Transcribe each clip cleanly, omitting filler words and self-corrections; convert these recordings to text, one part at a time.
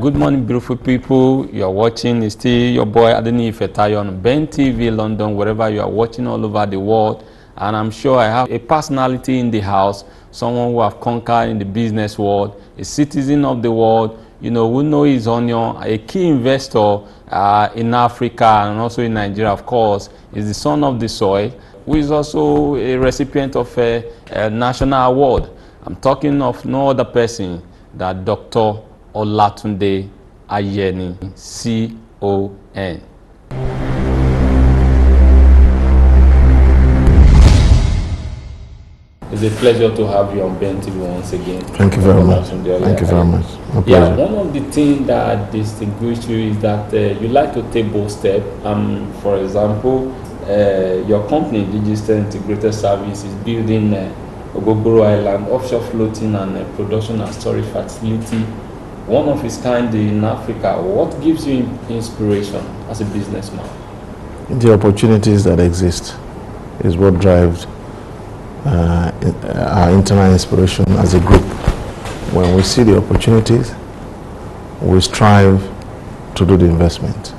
Good morning, beautiful people. You are watching, it's still your boy Adeni Ifetayo on Ben TV London, wherever you are watching all over the world. And I'm sure I have a personality in the house, someone who have conquered in the business world, a citizen of the world, you know, who know his onion, a key investor in Africa and also in Nigeria, of course, is the son of the soil, who is also a recipient of a national award. I'm talking of no other person than Dr. Olatunde Ayeni, CON. It's a pleasure to have you on Ben TV once again. Thank you very much. Thank you very much. Yeah, one of the things that distinguishes you is that you like to take bold steps. For example, your company, Digital Integrated Service, is building Ogogoro Island offshore floating and production and storage facility, one of its kind in Africa. What gives you inspiration as a businessman? The opportunities that exist is what drives our internal inspiration as a group. When we see the opportunities, we strive to do the investment.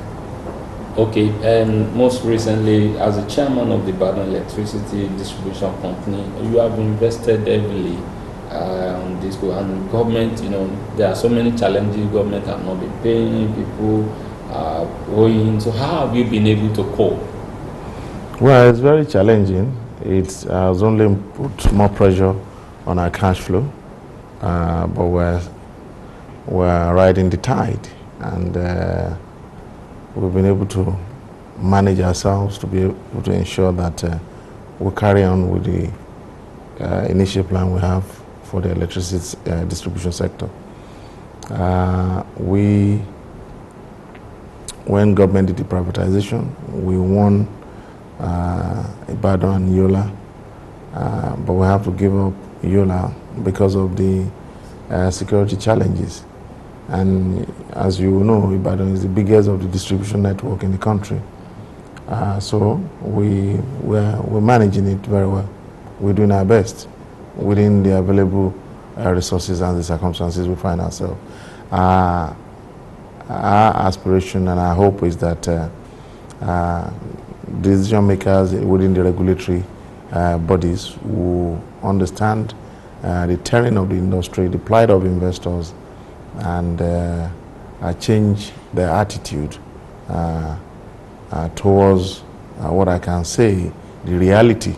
Okay, and most recently, as a chairman of the Ibadan Electricity Distribution Company, you have invested heavily on this. And government, you know, there are so many challenges. Government have not been paying, people are owing. So how have you been able to cope? Well, it's very challenging. It has only put more pressure on our cash flow, but we're riding the tide, and we've been able to manage ourselves to be able to ensure that we carry on with the initial plan we have for the electricity distribution sector. When government did the privatization, we won Ibadan and Yola, but we have to give up Yola because of the security challenges. And as you know, Ibadan is the biggest of the distribution network in the country. So we're managing it very well. We're doing our best within the available resources and the circumstances we find ourselves. Our aspiration and our hope is that decision makers within the regulatory bodies will understand the terrain of the industry, the plight of investors, and change their attitude towards what I can say, the reality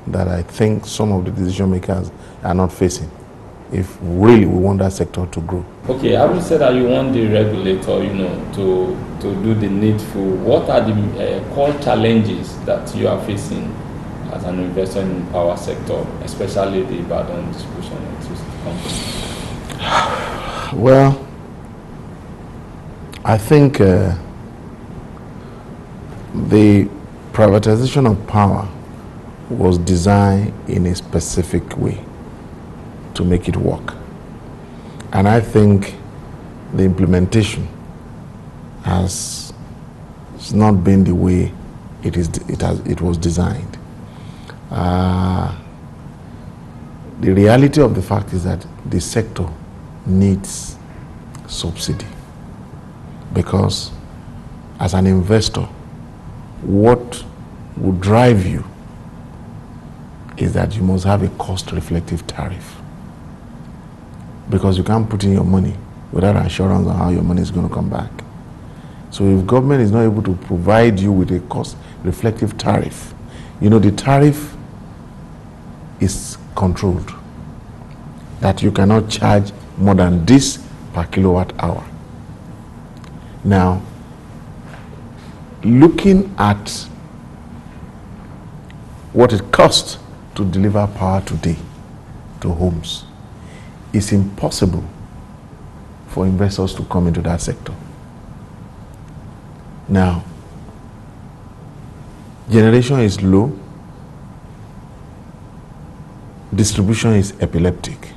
that I think some of the decision makers are not facing, if really we want that sector to grow. Okay, having said that you want the regulator, you know, to do the needful, what are the core challenges that you are facing as an investor in the power sector, especially the Ibadan Distribution Electricity Company? Well, I think the privatization of power was designed in a specific way to make it work. And I think the implementation has not been the way it was designed. The reality of the fact is that the sector needs subsidy, because as an investor, what would drive you is that you must have a cost-reflective tariff, because you can't put in your money without assurance on how your money is going to come back. So if government is not able to provide you with a cost-reflective tariff, you know, the tariff is controlled, that you cannot charge more than this per kilowatt hour. Now, looking at what it costs to deliver power today to homes, it's impossible for investors to come into that sector. Now, generation is low, distribution is epileptic.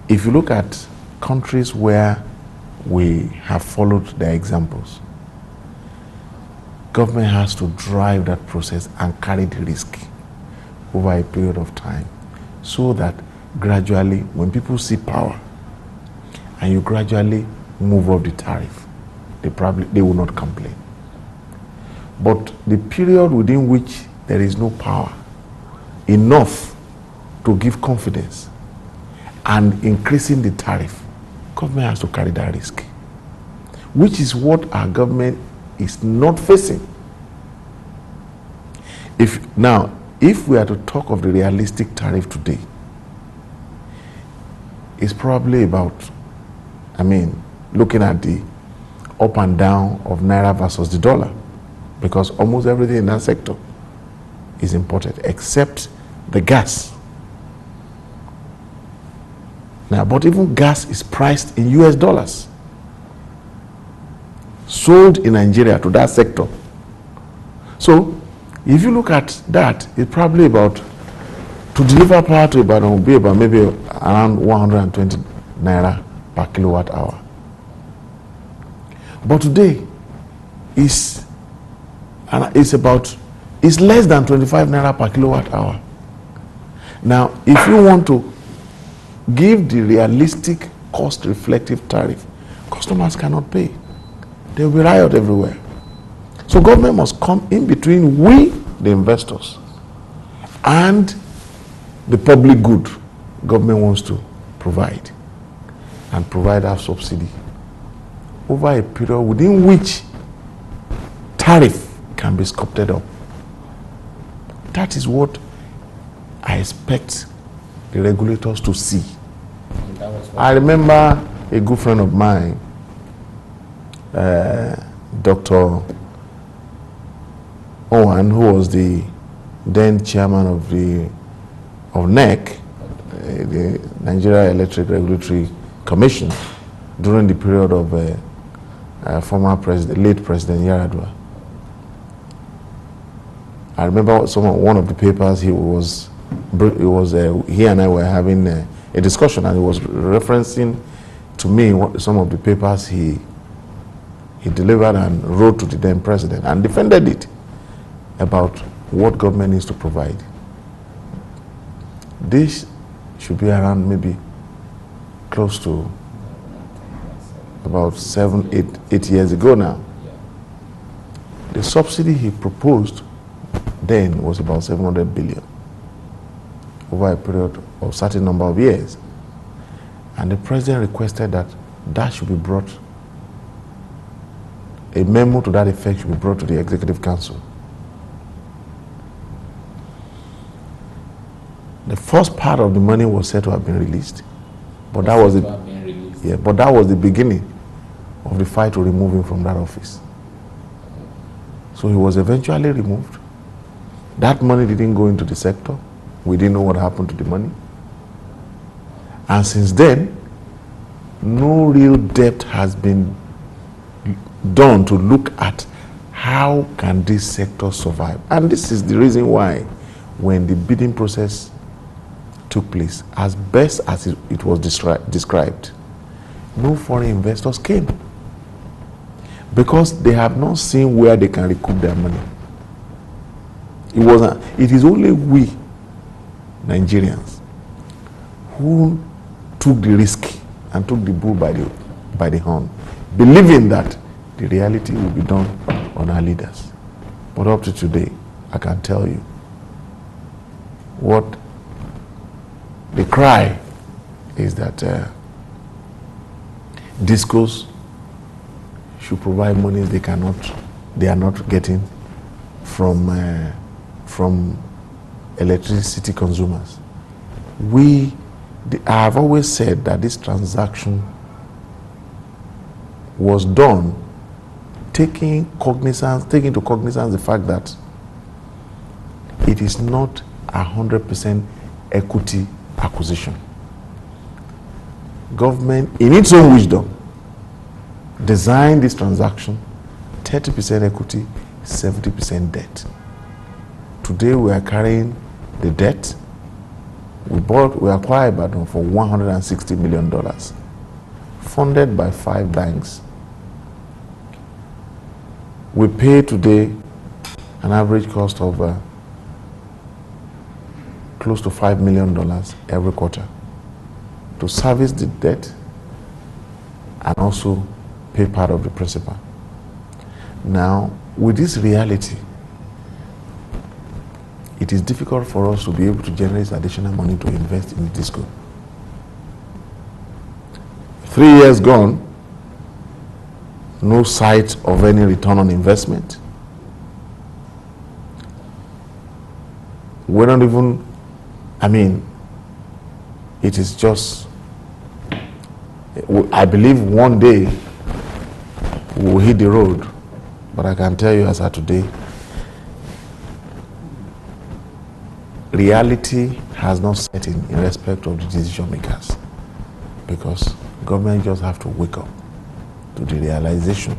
If you look at countries where we have followed their examples, government has to drive that process and carry the risk over a period of time, so that gradually, when people see power and you gradually move up the tariff, they will not complain. But the period within which there is no power enough to give confidence and increasing the tariff, government has to carry that risk, which is what our government is not facing. If we are to talk of the realistic tariff today, it's probably about, looking at the up and down of Naira versus the dollar, because almost everything in that sector is imported except the gas. Now, but even gas is priced in US dollars, sold in Nigeria to that sector. So, if you look at that, it's probably about, to deliver power to Ibadan will be about maybe around 120 Naira per kilowatt hour. But today, it's less than 25 Naira per kilowatt hour. Now, if you want to give the realistic cost-reflective tariff, customers cannot pay. There will be riot everywhere. So government must come in between we, the investors, and the public good government wants to provide, and provide our subsidy over a period within which tariff can be sculpted up. That is what I expect the regulators to see. I remember a good friend of mine, Dr. Owen, who was the then chairman of NEC, the Nigeria Electric Regulatory Commission, during the period of former president, late President Yar'Adua. I remember one of the papers he and I were having a discussion, and he was referencing to me some of the papers he delivered and wrote to the then president and defended it about what government needs to provide. This should be around maybe close to about 7-8 years ago now. The subsidy he proposed then was about 700 billion over a period of a certain number of years. And the president requested that should be brought, a memo to that effect should be brought to the Executive Council. The first part of the money was said to have been released, but that was the beginning of the fight to remove him from that office. So he was eventually removed. That money didn't go into the sector. We didn't know what happened to the money. And since then, no real depth has been done to look at how can this sector survive. And this is the reason why, when the bidding process took place, as best as it was described, no foreign investors came, because they have not seen where they can recoup their money. It is only we Nigerians who took the risk and took the bull by the horn, believing that the reality will be done on our leaders. But up to today, I can tell you what the cry is, that DISCOs should provide money they are not getting from electricity consumers. I have always said that this transaction was done taking into cognizance the fact that it is not 100% equity acquisition. Government, in its own wisdom, designed this transaction 30% equity, 70% debt. Today we are carrying the debt. We acquired Ibadan for $160 million, funded by 5 banks. We pay today an average cost of close to $5 million every quarter to service the debt and also pay part of the principal. Now, with this reality, it is difficult for us to be able to generate additional money to invest in this school. 3 years gone, no sight of any return on investment. We're not even, it is just, I believe one day we'll hit the road, but I can tell you as of today, reality has not set in respect of the decision makers, because government just have to wake up to the realization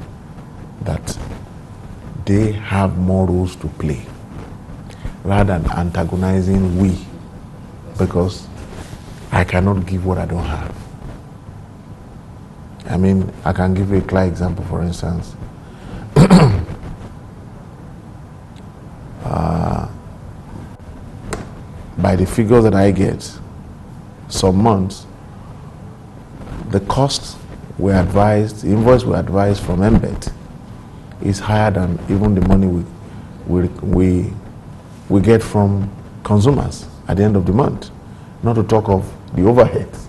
that they have more roles to play rather than antagonizing we, because I cannot give what I don't have. I can give you a clear example, for instance. By the figures that I get, some months, the costs were advised, the invoice we advised from MBET is higher than even the money we get from consumers at the end of the month, not to talk of the overheads.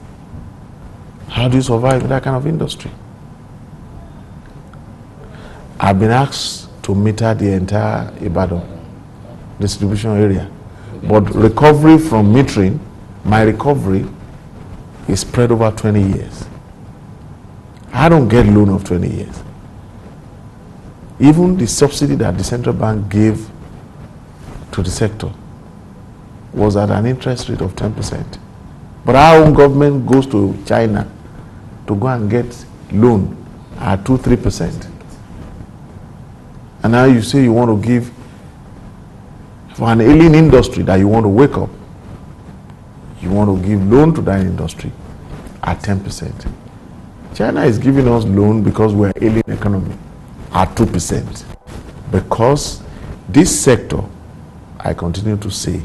How do you survive in that kind of industry? I've been asked to meter the entire Ibadan distribution area, but recovery from metering, my recovery is spread over 20 years. I don't get loan of 20 years. Even the subsidy that the central bank gave to the sector was at an interest rate of 10%. But our own government goes to China to go and get loan at 2-3%. And now you say you want to give for an ailing industry that you want to wake up, you want to give loan to that industry at 10%. China is giving us loan because we're an ailing economy at 2%. Because this sector, I continue to say,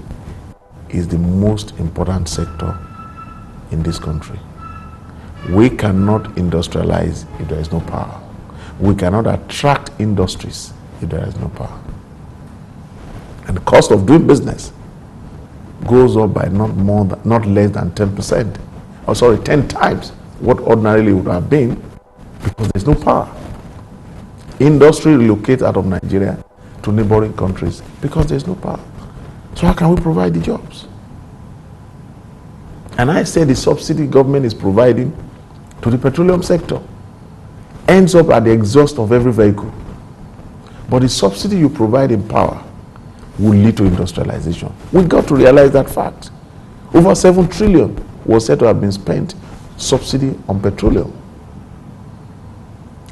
is the most important sector in this country. We cannot industrialize if there is no power. We cannot attract industries if there is no power. And the cost of doing business goes up by not less than 10%. 10 times what ordinarily would have been, because there's no power. Industry relocates out of Nigeria to neighboring countries because there's no power. So how can we provide the jobs? And I say the subsidy government is providing to the petroleum sector ends up at the exhaust of every vehicle. But the subsidy you provide in power will lead to industrialization. We got to realize that fact. Over 7 trillion was said to have been spent subsidy on petroleum.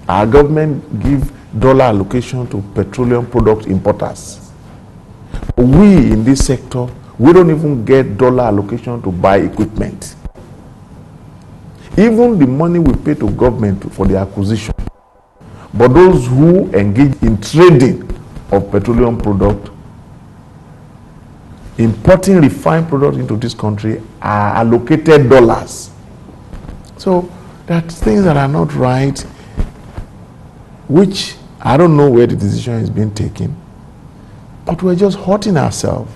Our government give dollar allocation to petroleum product importers. We in this sector, we don't even get dollar allocation to buy equipment. Even the money we pay to government for the acquisition. But those who engage in trading of petroleum product, importing refined products into this country, are allocated dollars. So that's things that are not right, which I don't know where the decision is being taken, but we're just hurting ourselves,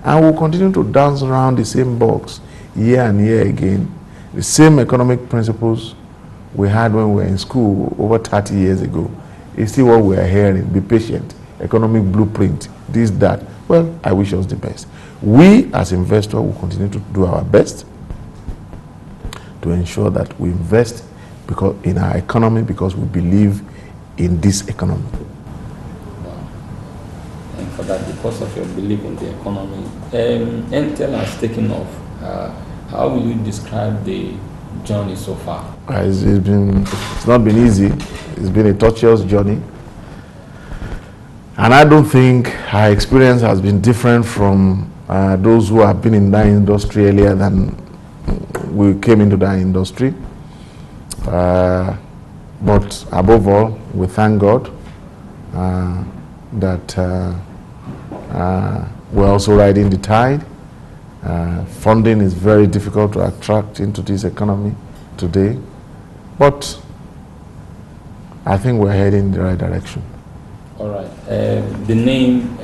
and we'll continue to dance around the same box year and year again. The same economic principles we had when we were in school over 30 years ago is still what we are hearing. Be patient, economic blueprint, this, that. Well, I wish us the best. We as investors will continue to do our best to ensure that we invest in our economy because we believe in this economy. Wow. And for that, because of your belief in the economy, Entel has taken off. How will you describe the journey so far? It's not been easy. It's been a tortuous journey. And I don't think our experience has been different from those who have been in that industry earlier than we came into that industry. But above all, we thank God that we're also riding the tide. Funding is very difficult to attract into this economy today. But I think we're heading in the right direction. All right. The name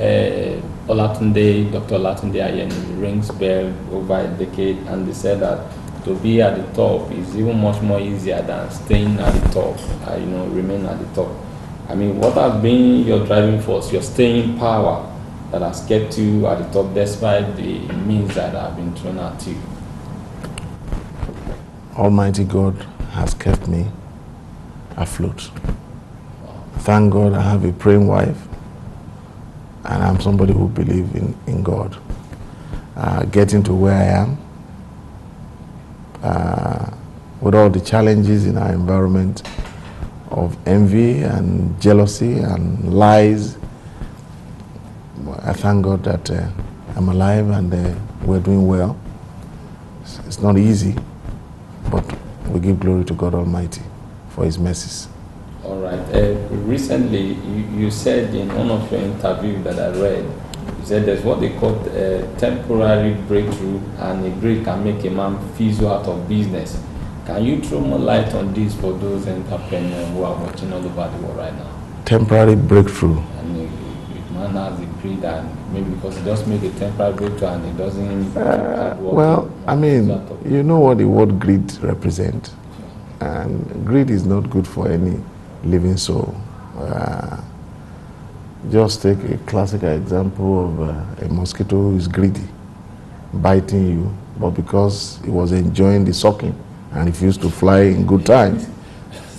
Olatunde, Dr. Olatunde Ayeni, rings bell over a decade, and they said that to be at the top is even much more easier than staying at the top, remain at the top. I mean, what has been your driving force, your staying power that has kept you at the top despite the means that have been thrown at you? Almighty God has kept me afloat. Thank God I have a praying wife, and I'm somebody who believes in God. Getting to where I am, with all the challenges in our environment of envy and jealousy and lies, I thank God that I'm alive and we're doing well. It's not easy, but we give glory to God Almighty for His mercies. All right. Recently, you said in one of your interviews that I read, you said there's what they call temporary breakthrough, and a break can make a man fizzle out of business. Can you throw more light on this for those entrepreneurs who are watching all over the world right now? Temporary breakthrough. And a man has agreed that maybe because he just made a temporary breakthrough and he doesn't well, I mean, you know what the word greed represents. And greed is not good for any living soul. Just take a classic example of a mosquito who is greedy, biting you, but because he was enjoying the sucking and refused to fly in good time,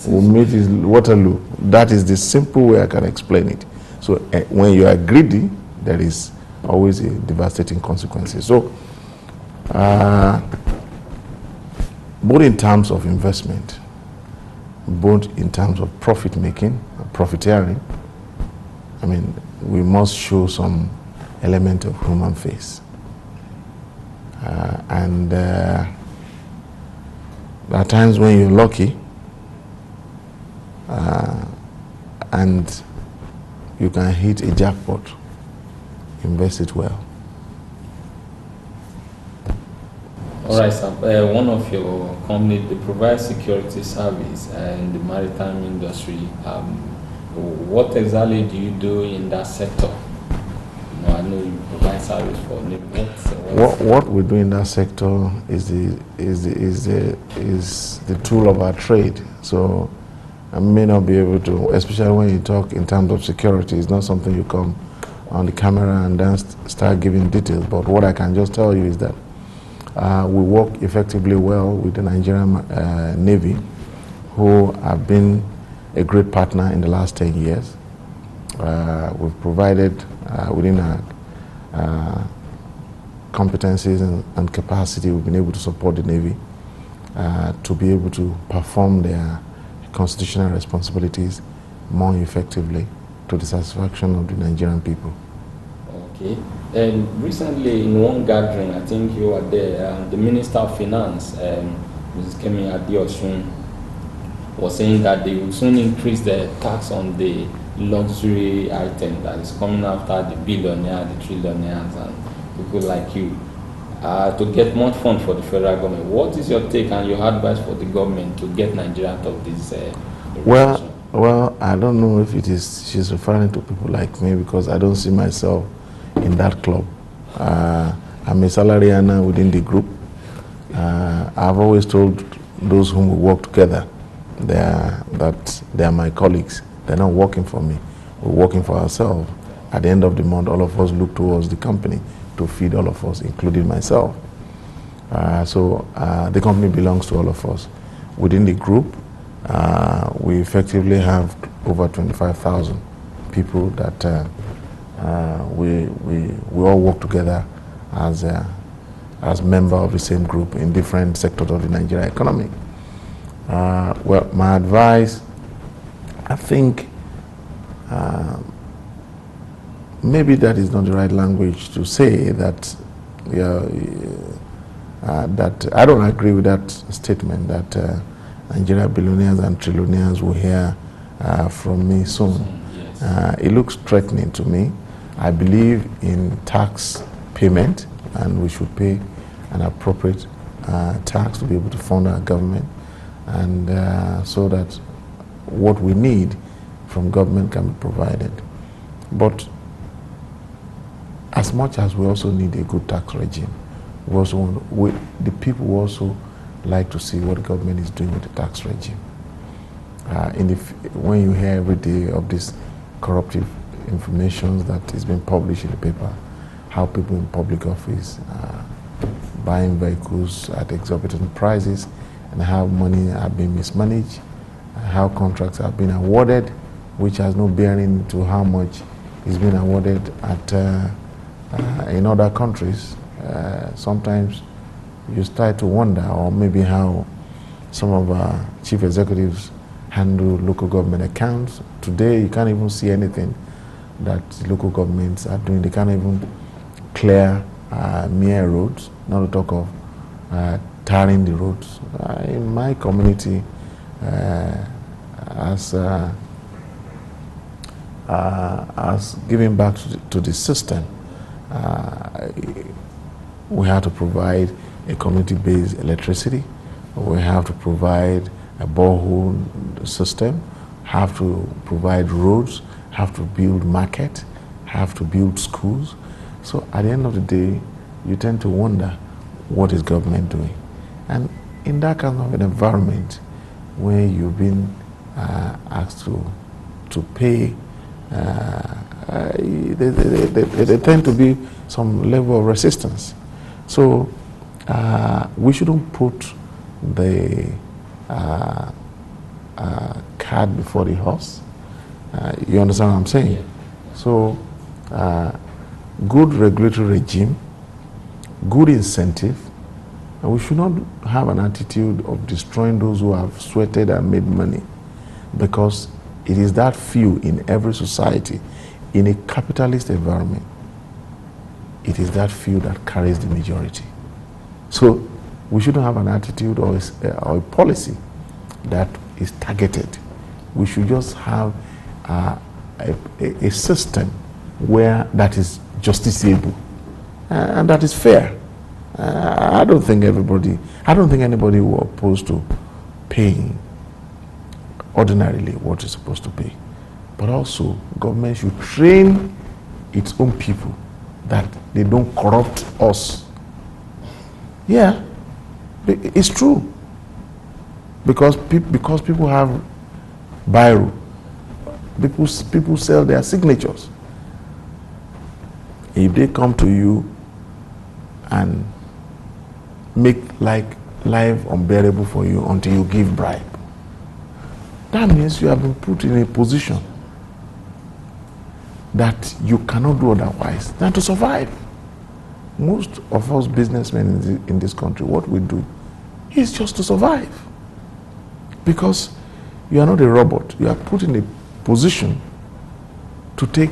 will meet his Waterloo. That is the simple way I can explain it. So when you are greedy, there is always a devastating consequences. So both in terms of investment, both in terms of profit making, profiteering, I mean, we must show some element of human face. And there are times when you're lucky and you can hit a jackpot, invest it well. All right, sir. One of your companies, they provide security service in the maritime industry. What exactly do you do in that sector? I know you provide service for what we do in that sector is the tool of our trade. So I may not be able to, especially when you talk in terms of security. It's not something you come on the camera and then start giving details. But what I can just tell you is that we work effectively well with the Nigerian Navy, who have been a great partner in the last 10 years. We've provided within our competencies and capacity, we've been able to support the Navy to be able to perform their constitutional responsibilities more effectively to the satisfaction of the Nigerian people. Okay. And recently in one gathering, I think you were there, the Minister of Finance, Mrs. Kemi Adeosun, was saying that they will soon increase the tax on the luxury item that is coming after the billionaires, the trillionaires, and people like you, to get more funds for the federal government. What is your take and your advice for the government to get Nigeria out of this? Well, I don't know if it is she's referring to people like me, because I don't see myself in that club. I'm a salary earner within the group. I've always told those whom we work together that they are my colleagues. They're not working for me. We're working for ourselves. At the end of the month, all of us look towards the company to feed all of us, including myself. So the company belongs to all of us. Within the group, we effectively have over 25,000 people that we all work together as members of the same group in different sectors of the Nigerian economy. Well, my advice, I think maybe that is not the right language to say that. That I don't agree with that statement that Nigeria billionaires and trillionaires will hear from me soon. Yes. It looks threatening to me. I believe in tax payment, and we should pay an appropriate tax to be able to fund our government, and so that what we need from government can be provided. But as much as we also need a good tax regime, we also want, the people also like to see what the government is doing with the tax regime. When you hear every day of this corruptive information that is being published in the paper, how people in public office buying vehicles at exorbitant prices, and how money are being mismanaged, and how contracts are being awarded, which has no bearing to how much is being awarded at in other countries. Sometimes you start to wonder, or maybe how some of our chief executives handle local government accounts. Today, you can't even see anything that local governments are doing. They can't even clear mere roads, not to talk of tarring the roads. In my community, as giving back to the system, we have to provide a community-based electricity. We have to provide a borehole system, have to provide roads, have to build market, have to build schools. So at the end of the day, you tend to wonder, what is government doing? And in that kind of an environment where you've been asked to pay, there tend to be some level of resistance. So we shouldn't put the cart before the horse. You understand what I'm saying? Yeah. So good regulatory regime, good incentive, and we should not have an attitude of destroying those who have sweated and made money, because it is that few in every society, in a capitalist environment, it is that few that carries the majority. So we shouldn't have an attitude or a policy that is targeted. We should just have a system where that is justiciable and that is fair. I don't think anybody will oppose to paying ordinarily what is supposed to pay. But also, government should train its own people that they don't corrupt us. Yeah, it's true. Because people have biro, people sell their signatures. If they come to you and make life unbearable for you until you give bribe, that means you have been put in a position that you cannot do otherwise than to survive. Most of us businessmen in this country, what we do is just to survive. Because you are not a robot. You are put in a position to take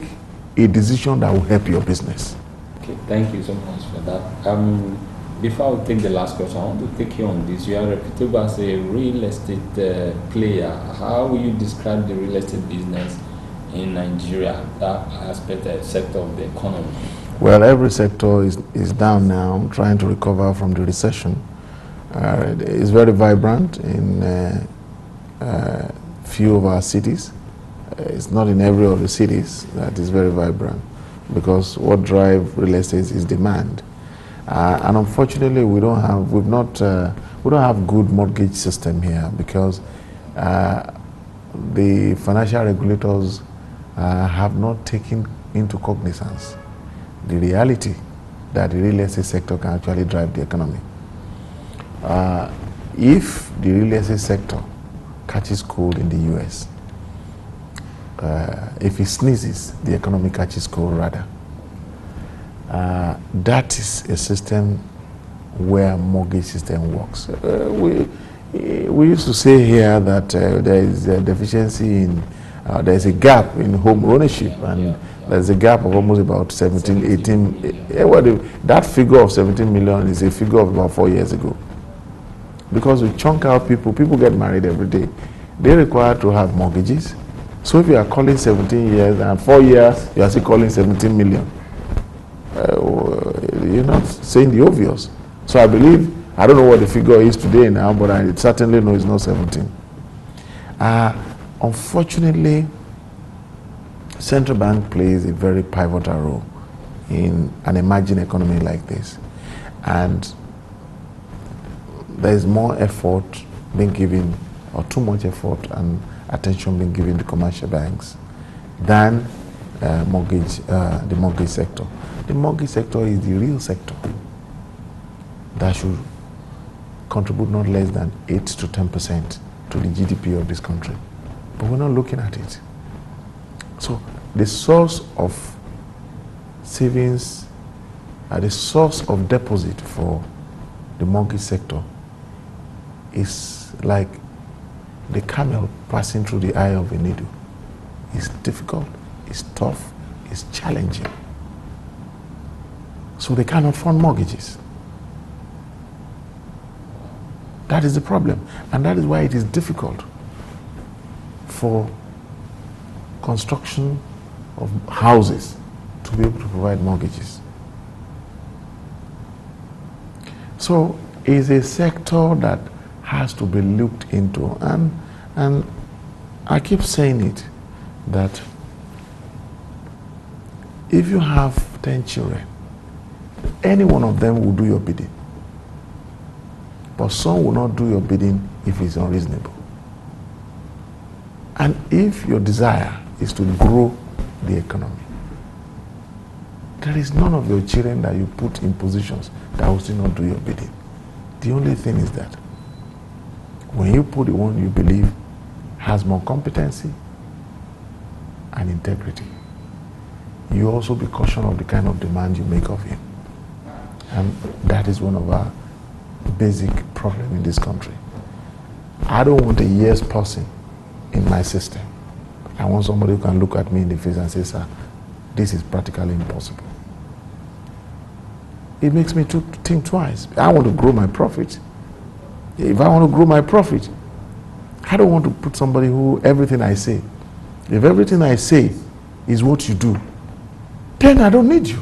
a decision that will help your business. Okay, thank you so much for that. Before I take the last question, I want to take you on this. You are reputable as a real estate player. How will you describe the real estate business in Nigeria, that aspect, sector of the economy? Well, every sector is down now, trying to recover from the recession. It's very vibrant in few of our cities. It's not in every of the cities that is very vibrant, because what drives real estate is demand. And unfortunately, we don't have good mortgage system here, because the financial regulators have not taken into cognizance the reality that the real estate sector can actually drive the economy. If the real estate sector catches cold in the US, if it sneezes, the economy catches cold rather. That is a system where mortgage system works. We used to say here that there is a deficiency in, there is a gap in home ownership, and there's a gap of almost about 17, 18. That figure of 17 million is a figure of about 4 years ago. Because we chunk out people get married every day. They require to have mortgages. So if you are calling 17 years and 4 years, you are still calling 17 million. You're not saying the obvious. So I believe, I don't know what the figure is today now, but I certainly know it's not 17. Unfortunately, central bank plays a very pivotal role in an emerging economy like this. And there is more effort being given, or too much effort and attention being given to commercial banks than the mortgage sector. The mortgage sector is the real sector that should contribute not less than 8 to 10% to the GDP of this country. But we're not looking at it. So the source of savings, the source of deposit for the mortgage sector is like the camel passing through the eye of a needle. It's difficult, it's tough, it's challenging. So they cannot fund mortgages. That is the problem. And that is why it is difficult for construction of houses to be able to provide mortgages. So it's a sector that has to be looked into. And I keep saying it, that if you have 10 children, any one of them will do your bidding. But some will not do your bidding if it's unreasonable. And if your desire is to grow the economy, there is none of your children that you put in positions that will still not do your bidding. The only thing is that when you put the one you believe has more competency and integrity, you also be cautious of the kind of demand you make of him. And that is one of our basic problems in this country. I don't want a yes person in my system. I want somebody who can look at me in the face and say, sir, this is practically impossible. It makes me think twice. I want to grow my profit. If I want to grow my profit, I don't want to put somebody who everything I say, if everything I say is what you do, then I don't need you.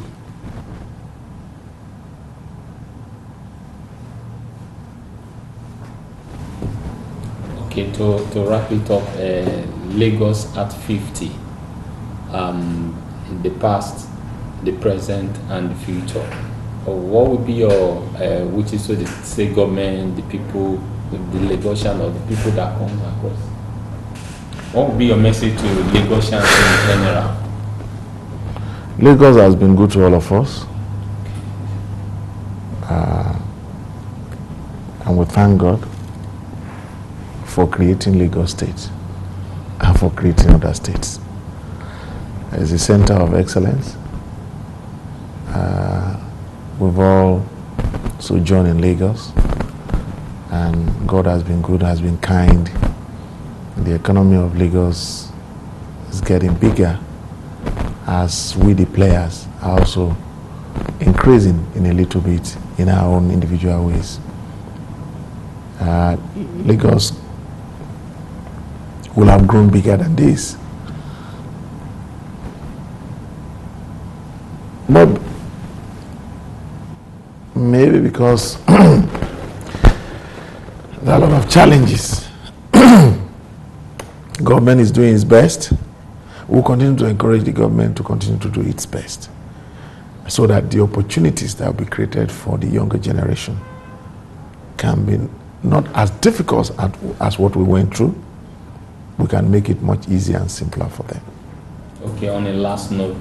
Okay, to wrap it up, Lagos at 50, in the past, the present, and the future. What would be your, which is so the state government, the people, the Lagosian, or the people that come across? What would be your message to Lagosians in general? Lagos has been good to all of us. And we thank God for creating Lagos State and for creating other states. As a center of excellence, we've all sojourned in Lagos, and God has been good, has been kind. The economy of Lagos is getting bigger as we, the players, are also increasing in a little bit in our own individual ways. Lagos will have grown bigger than this. But maybe because there are a lot of challenges. Government is doing its best. We'll continue to encourage the government to continue to do its best, so that the opportunities that will be created for the younger generation can be not as difficult as what we went through. We can make it much easier and simpler for them. Okay, on a last note,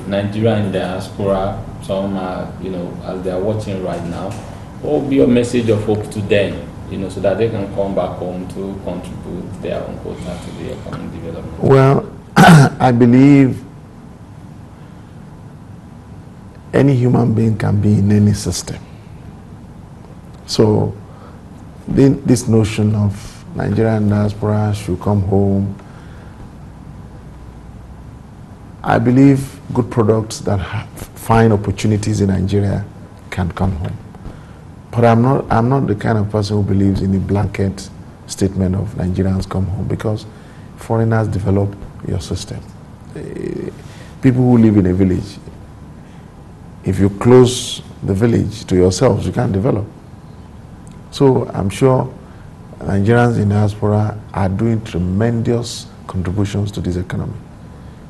Nigeria in diaspora, some are, as they are watching right now, what will be your message of hope to them, so that they can come back home to contribute their own quota to the economic development? Well, I believe any human being can be in any system. So this notion of Nigerian diaspora should come home, I believe good products that find opportunities in Nigeria can come home. But I'm not the kind of person who believes in a blanket statement of Nigerians come home, because foreigners develop your system. People who live in a village, if you close the village to yourselves, you can't develop. So I'm sure Nigerians in diaspora are doing tremendous contributions to this economy.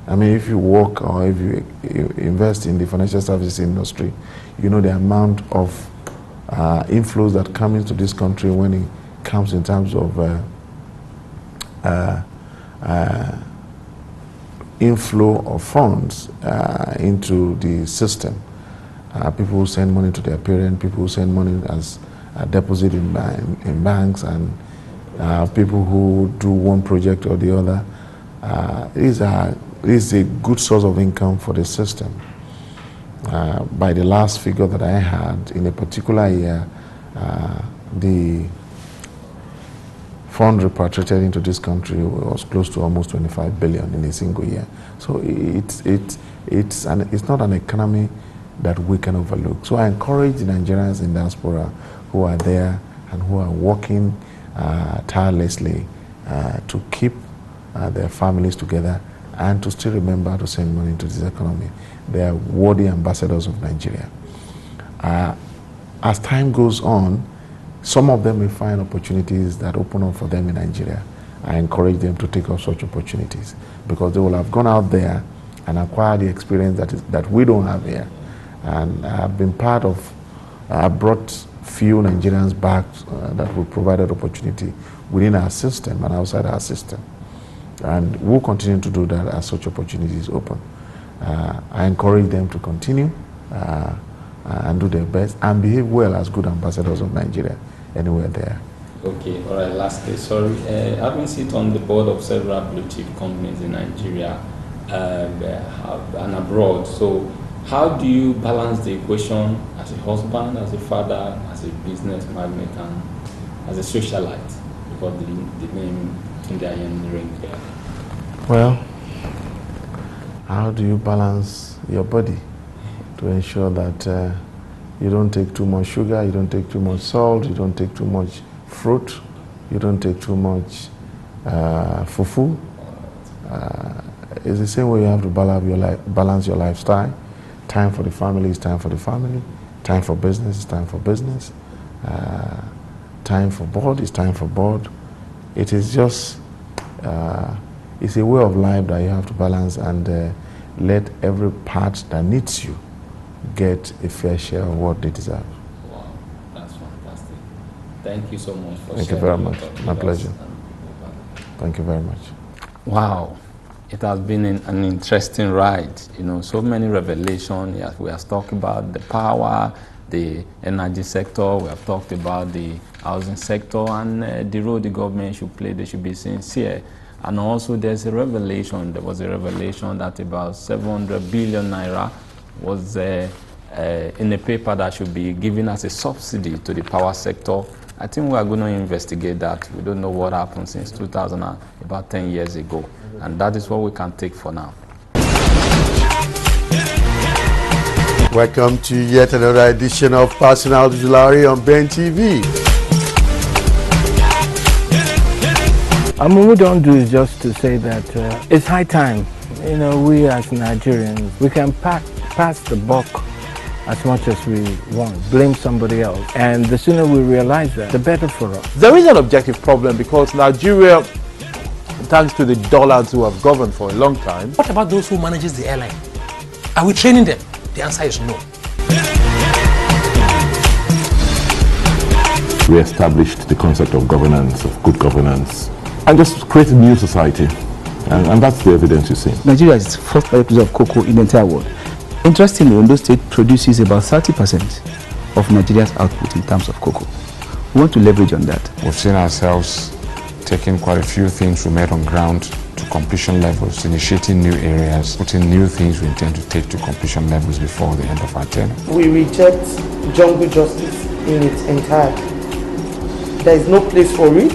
I mean, if you work or if you invest in the financial services industry, you know the amount of inflows that come into this country when it comes in terms of inflow of funds into the system. People who send money to their parents, people who send money as a deposit in banks, and people who do one project or the other. It is a good source of income for the system. By the last figure that I had, in a particular year, the fund repatriated into this country was close to almost 25 billion in a single year. So it's not an economy that we can overlook. So I encourage the Nigerians in diaspora who are there and who are working tirelessly to keep their families together and to still remember to send money into this economy. They are worthy ambassadors of Nigeria. As time goes on, some of them may find opportunities that open up for them in Nigeria. I encourage them to take up such opportunities because they will have gone out there and acquired the experience that we don't have here. And I've been part of, I brought few Nigerians back that will provide that opportunity within our system and outside our system. And we'll continue to do that as such opportunities open. I encourage them to continue and do their best and behave well as good ambassadors of Nigeria anywhere there. Okay, all right, lastly, sorry. Having sit on the board of several blue chip companies in Nigeria and abroad, so how do you balance the equation as a husband, as a father, as a business magnate, and as a socialite? Because the name Tunde Ayeni there. Well, how do you balance your body to ensure that you don't take too much sugar, you don't take too much salt, you don't take too much fruit, you don't take too much fufu? It's the same way you have to balance your lifestyle. Time for the family is time for the family. Time for business is time for business. Time for board is time for board. It is just, it's a way of life that you have to balance and let every part that needs you get a fair share of what they deserve. Wow, that's fantastic. Thank you so much for Thank you very much. My pleasure. Thank you very much. Wow. It has been an interesting ride, you know, so many revelations. Yes, we have talked about the power, the energy sector, we have talked about the housing sector and the role the government should play. They should be sincere. And also there was a revelation that about 700 billion naira was in a paper that should be given as a subsidy to the power sector. I think we are going to investigate that. We don't know what happened since 2000, about 10 years ago. And that is what we can take for now. Welcome to yet another edition of Personal Jewelry on Ben TV. And what we don't do is just to say that it's high time. You know, we as Nigerians, we can pass the buck as much as we want, blame somebody else. And the sooner we realize that, the better for us. There is an objective problem because Nigeria, thanks to the dollars who have governed for a long time. What about those who manages the airline? Are we training them? The answer is no. We established the concept of governance, of good governance, and just created a new society. And that's the evidence you see. Nigeria is the first producer of cocoa in the entire world. Interestingly, Ondo State produces about 30% of Nigeria's output in terms of cocoa. We want to leverage on that. We've seen ourselves taking quite a few things we made on ground to completion levels, initiating new areas, putting new things we intend to take to completion levels before the end of our term. We reject jungle justice in its entirety. There is no place for it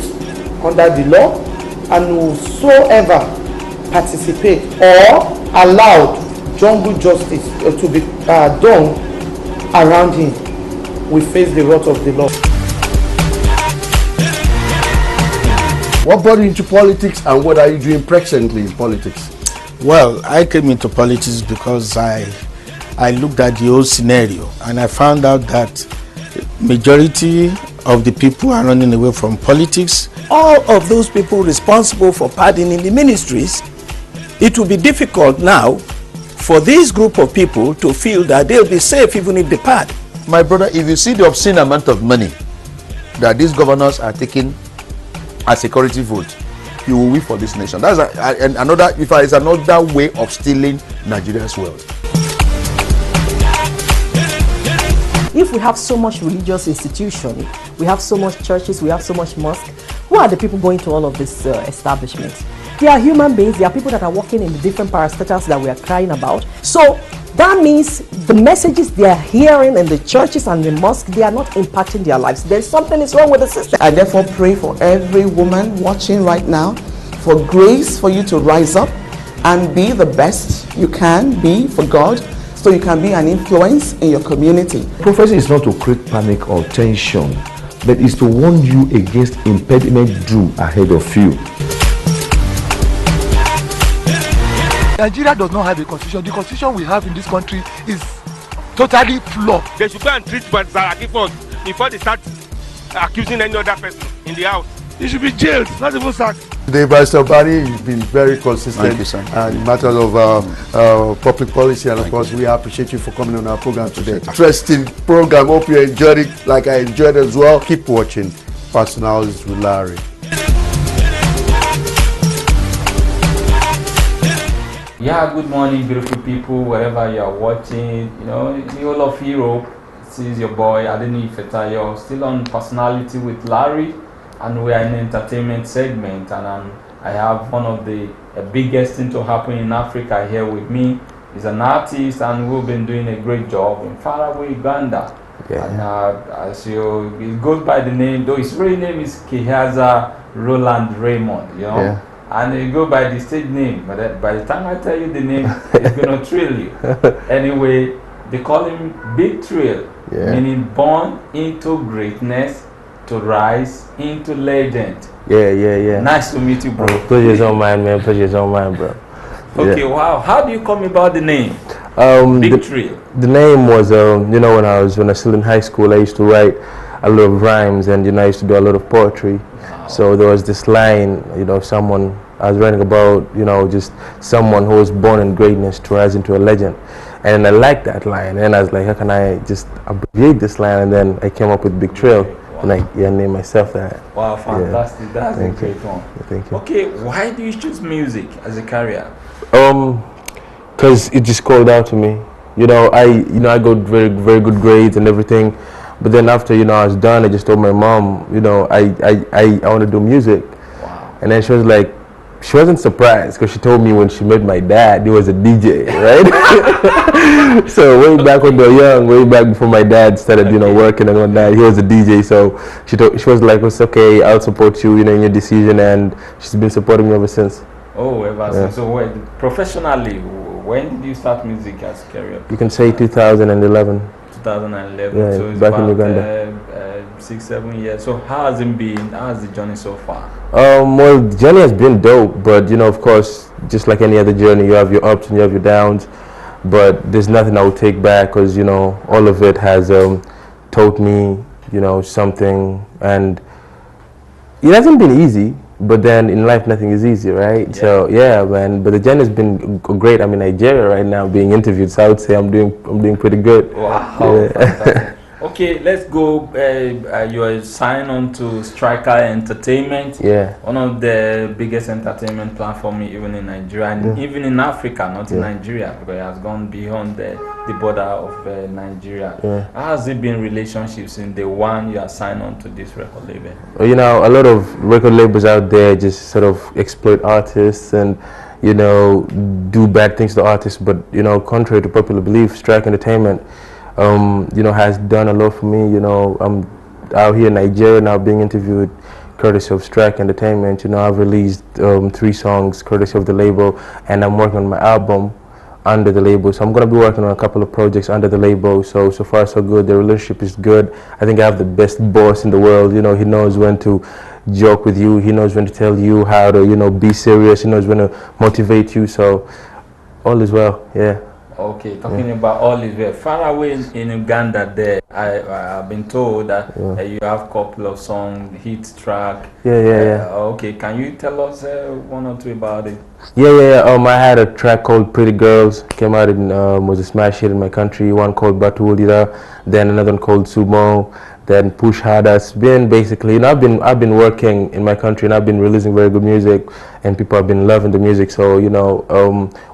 under the law, and whosoever participate or allowed jungle justice to be done around him will face the wrath of the law. What brought you into politics and what are you doing presently in politics? Well, I came into politics because I looked at the whole scenario and I found out that majority of the people are running away from politics. All of those people responsible for pardoning the ministries, it will be difficult now for this group of people to feel that they'll be safe even if they pardon. My brother, if you see the obscene amount of money that these governors are taking as security vote, you will weep for this nation. That's another way of stealing Nigeria's wealth. If we have so much religious institution, we have so much churches, we have so much mosque, who are the people going to all of these establishments? They are human beings. They are people that are working in the different parastatals that we are crying about. So that means the messages they are hearing in the churches and the mosque, they are not impacting their lives. There's something is wrong with the system. I therefore pray for every woman watching right now for grace for you to rise up and be the best you can be for God, so you can be an influence in your community. Prophecy is not to create panic or tension, but is to warn you against impediment due ahead of you. Nigeria does not have a constitution. The constitution we have in this country is totally flawed. They should go and treat Zaraki first before they start accusing any other person in the house. He should be jailed, not even sacked. Today, Barrister Bani, you've been very consistent in matters of public policy, and of course, we appreciate you for coming on our program today. Interesting program. Hope you enjoyed it like I enjoyed as well. Keep watching Personalities with Larry. Yeah, good morning, beautiful people, wherever you are watching. You know, in the whole of Europe, this is your boy Adeni Fetayo, still on Personality with Larry, and we are in the entertainment segment. And I have one of the biggest thing to happen in Africa here with me. He's an artist, and we've been doing a great job in faraway Uganda. Yeah. And as you, it goes by the name, though his real name is Kehaza Roland Raymond, you know. Yeah. And they go by the stage name, but by the time I tell you the name, it's going to thrill you. Anyway, they call him Big Thrill, meaning born into greatness, to rise into legend. Yeah. Nice to meet you, bro. Pleasure's on mine, man. Pleasure's on mine, bro. Okay, wow. How do you come about the name? Big Thrill. The name was, you know, when I was still in high school, I used to write a lot of rhymes, and I used to do a lot of poetry. So there was this line, someone I was writing about, just someone who was born in greatness to rise into a legend. And I liked that line, and I was like, how can I just abbreviate this line? And then I came up with Big Thrill, and I named myself that. Wow, fantastic. That's a great one. Thank you. Okay, why do you choose music as a career? Because it just called out to me. I got very, very good grades and everything. But then after, I was done, I just told my mom, I want to do music. Wow. And then she was like, she wasn't surprised, because she told me when she met my dad, he was a DJ, right? So way back when they were young, way back before my dad started, working and whatnot, he was a DJ. So she was like, it's okay, I'll support you, in your decision, and she's been supporting me ever since. Oh, ever since. So professionally, when did you start music as a career? You can say 2011. 2011, yeah, so it's back about in Uganda. 6-7 years. So how has it been? How has the journey so far? Well, the journey has been dope, but of course, just like any other journey, you have your ups and you have your downs. But there's nothing I would take back, because all of it has taught me something, and it hasn't been easy. But then in life, nothing is easy, right? Yeah. So yeah, man. But the journey has been great. I'm in Nigeria right now, being interviewed, so I would say I'm doing pretty good. Wow. Yeah. Okay, let's go. You are signed on to Striker Entertainment. Yeah. One of the biggest entertainment platforms even in Nigeria, and even in Africa, not in Nigeria, because it has gone beyond the border of Nigeria. Yeah. How has it been relationships in the one you are signed on to this record label? Well, a lot of record labels out there just sort of exploit artists and do bad things to artists. But contrary to popular belief, Strike Entertainment has done a lot for me. I'm out here in Nigeria now being interviewed courtesy of Strike Entertainment. I've released 3 songs courtesy of the label, and I'm working on my album under the label. So I'm going to be working on a couple of projects under the label. So far so good. The relationship is good. I think I have the best boss in the world. He knows when to joke with you. He knows when to tell you how to, be serious. He knows when to motivate you. So all is well, yeah. Okay, talking about all is well. Far away in Uganda, there, I've been told that you have a couple of songs, hit track. Yeah. Okay, can you tell us one or two about it? Yeah. I had a track called Pretty Girls, came out in was a smash hit in my country. One called Batulira, then another one called Sumo, then Push Harder. It's been basically, you know, I've been working in my country and I've been releasing very good music, and people have been loving the music. So you know,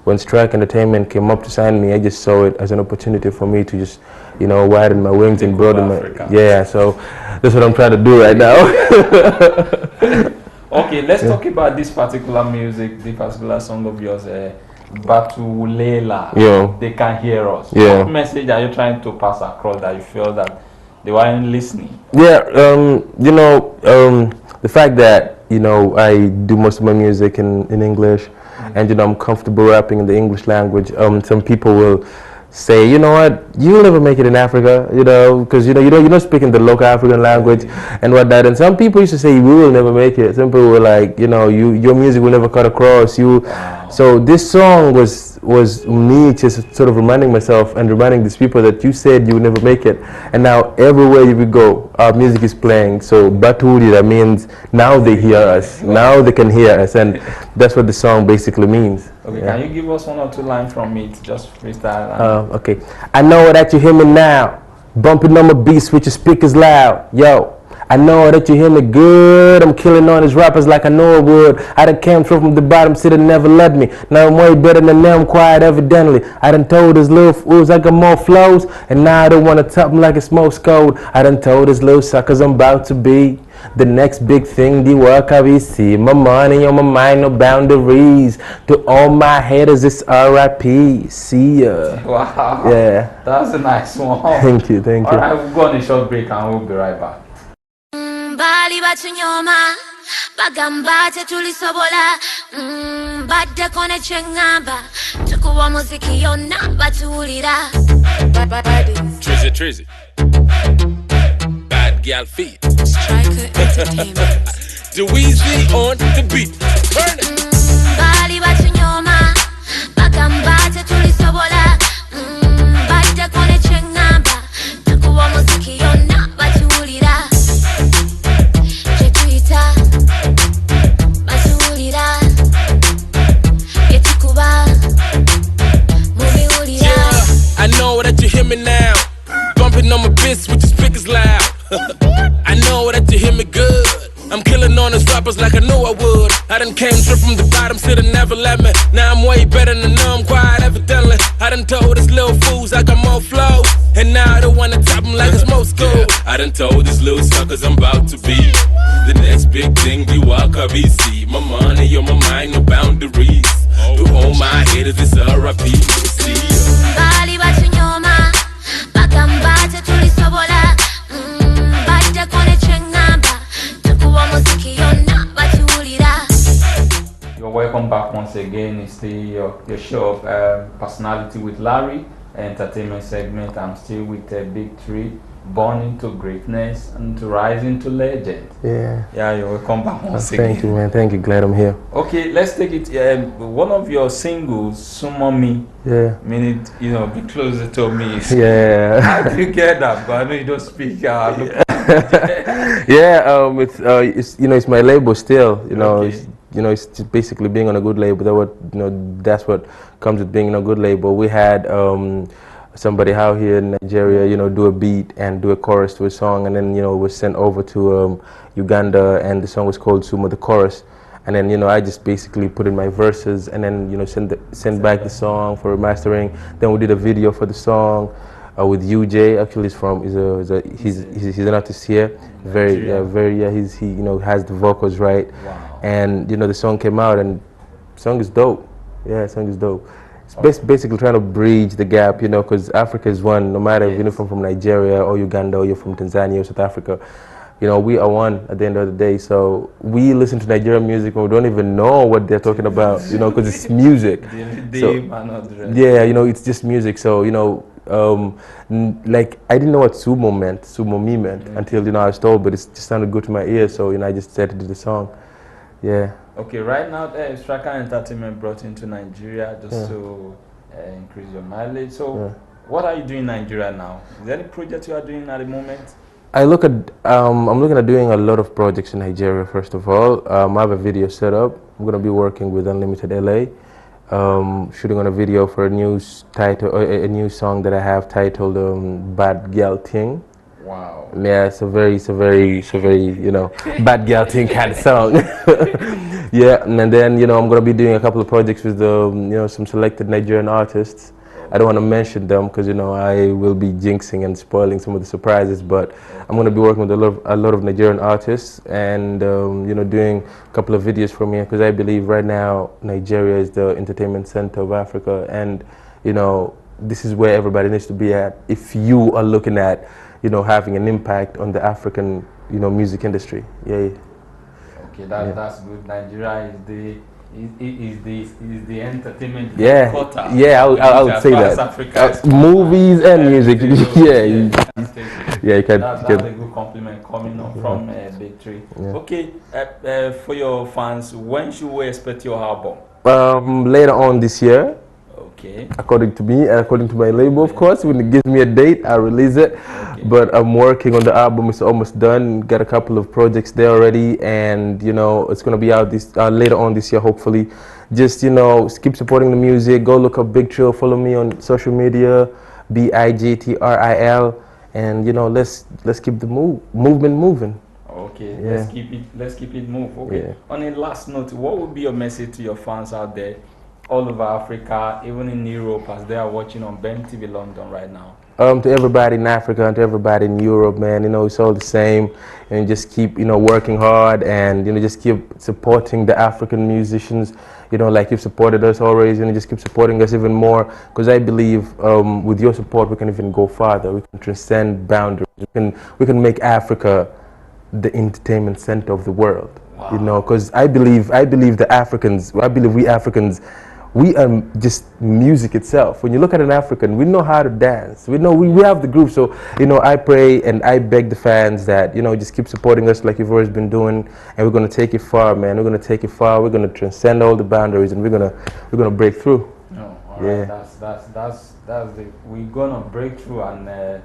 when Strike Entertainment came up to sign me, I just saw it as an opportunity for me to just, you know, widen my wings and broaden my. Yeah, so that's what I'm trying to do right now. Okay, let's talk about this particular music, this particular song of yours, Batulela. Yeah. They can hear us. Yeah. What message are you trying to pass across that you feel that they weren't listening? Yeah, you know, the fact that, you know, I do most of my music in English, and, you know, I'm comfortable rapping in the English language. Some people will say, you know what, you'll never make it in Africa, you know, because you're not speaking the local African language and whatnot. And some people used to say, we will never make it. Some people were like, you know, your music will never cut across. So this song was me just sort of reminding myself and reminding these people that you said you would never make it. And now everywhere you go, our music is playing. So Baturi, that means now they hear us. Now they can hear us. And that's what the song basically means. Okay, can you give us one or two lines from it? Just freestyle. Okay. I know that you hear me now, bumping on my beats with your speakers loud. Yo, I know that you hear me good. I'm killing on these rappers like I know I would. I done came from the bottom, said it never let me. Now I'm way better than them, quiet evidently. I done told this little fools I got more flows, and now I don't want to top them like a smoke code. I done told this little suckers I'm about to be the next big thing, the work I be see. My money on my mind, no boundaries. To all my haters, it's R.I.P. See ya. Wow. Yeah. That's a nice one. Thank you. All right, we'll go on a short break and we'll be right back. Bali batunyoma bagamba tetulisobola badde kone chengamba tukuwa muziki yonna batulira Trizzy Bad Gal Feet Striker Entertainment The Weezy on the beat Turn it Bali batunyoma bagamba tetulisobola badde kone chengamba tukuwa muziki yonna batulira I know that you hear me now, bumping on my bitch with the speakers loud. I know that you hear me good. I'm killing on these rappers like I knew I would. I done came straight from the bottom, should've never let me. Now I'm way better than them, quiet evidently. I done told these little fools I got more flow, and now I don't wanna top them like it's most cool. I done told these little suckers I'm about to be the next big thing, we walk up easy. My money on my mind, no boundaries. To all my haters, it's R.I.P. See ya. Bali batunyoma bagamba tetulisobola badde kone chengamba tukuwa muziki yonna batulira. You're welcome back once again. It's still your show of Personality with Larry, entertainment segment. I'm still with Big Tree, born into greatness and to rise into legend. Yeah. Yeah, you're welcome back once again. Thank you, man. Thank you. Glad I'm here. Okay, let's take it. One of your singles, Sumo Me. Yeah. Meaning, you know, be closer to me. Yeah. How do you get that? But I know you don't speak. It's you know, it's my label still. You know, Okay. It's just basically being on a good label. That's what comes with being on a good label. We had somebody out here in Nigeria, you know, do a beat and do a chorus to a song, and then, you know, it was sent over to Uganda, and the song was called Sumo, the chorus. And then, you know, I just basically put in my verses, and then, you know, send back the song for mastering. Then we did a video for the song with UJ. Actually, he's an artist here. He you know, has the vocals right. Wow. And, you know, the song came out, and the song is dope. Yeah, the song is dope. It's basically trying to bridge the gap, you know, because Africa is one. No matter if you're from Nigeria or Uganda or you're from Tanzania or South Africa, you know, we are one at the end of the day. So we listen to Nigerian music and we don't even know what they're talking about, you know, because it's music. Yeah, you know, it's just music. So, you know, like I didn't know what Sumo meant until, you know, I was told, but it just sounded good to my ears. So, you know, I just decided to do the song. Yeah. Okay, right now, Striker Entertainment brought into Nigeria just to increase your mileage. So, what are you doing in Nigeria now? Is there any project you are doing at the moment? I'm looking at doing a lot of projects in Nigeria. First of all, I have a video set up. I'm gonna be working with Unlimited LA, shooting on a video for a new song that I have titled "Bad Girl Thing." Wow. Yeah, it's a very, bad girl thing kind of song. Yeah, and then I'm gonna be doing a couple of projects with some selected Nigerian artists. I don't want to mention them because I will be jinxing and spoiling some of the surprises. But I'm going to be working with a lot of Nigerian artists and doing a couple of videos from here because I believe right now Nigeria is the entertainment center of Africa, and this is where everybody needs to be at if you are looking at having an impact on the African music industry. Yeah. Okay, that's good. Nigeria is the entertainment headquarter. Yeah, I would say that. Movies and music. You can. That's a good compliment coming up from Big Tree. Yeah. Okay, for your fans, when should we expect your album? Later on this year. Okay. According to me and according to my label, of course. When it gives me a date, I'll release it. Okay. But I'm working on the album. It's almost done. Got a couple of projects there already, and it's gonna be out this later on this year, hopefully. Just keep supporting the music. Go look up Big Trill. Follow me on social media, BIGTRIL, and let's keep the movement moving. Okay, yeah. Let's keep it moving. Okay. Yeah. On a last note, what would be your message to your fans out there, all over Africa, even in Europe, as they are watching on Ben TV London right now? To everybody in Africa and to everybody in Europe, man, it's all the same. And just keep, working hard and, just keep supporting the African musicians, like you've supported us always, and just keep supporting us even more. Because I believe with your support, we can even go farther. We can transcend boundaries. We can make Africa the entertainment center of the world. Wow. Because I believe we Africans, we are just music itself. When you look at an African, we know how to dance. We have the groove. So, I pray and I beg the fans that, just keep supporting us like you've always been doing. And we're going to take it far, man. We're going to take it far. We're going to transcend all the boundaries, and we're going to break through. No, all right. We're going to break through, and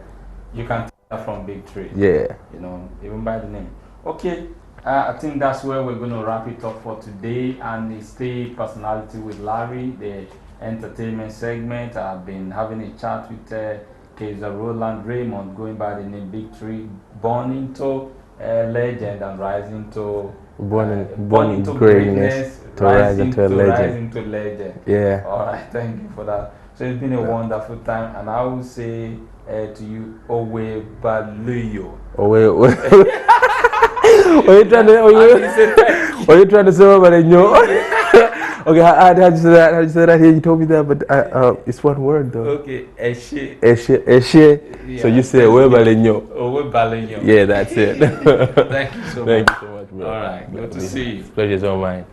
you can take that from Big Tree. Yeah. Even by the name. Okay. I think that's where we're going to wrap it up for today, and it's the Personality with Larry, the entertainment segment. I've been having a chat with Kaiser Roland Raymond, going by the name Big Tree, born into legend and rising to born into greatness to rise into a legend. Yeah. All right, thank you for that. So it's been a wonderful time, and I will say to you, Owe Baleyo. Are you trying to say over there? Okay, how did you say that? How did you say that here? You told me that, but it's one word though. Okay, Eshe. Yeah, so you say Owe Baleyo. Yeah, that's it. Thank you so much. Thank you so much, bro. All right, good to see you. Pleasure's all mine.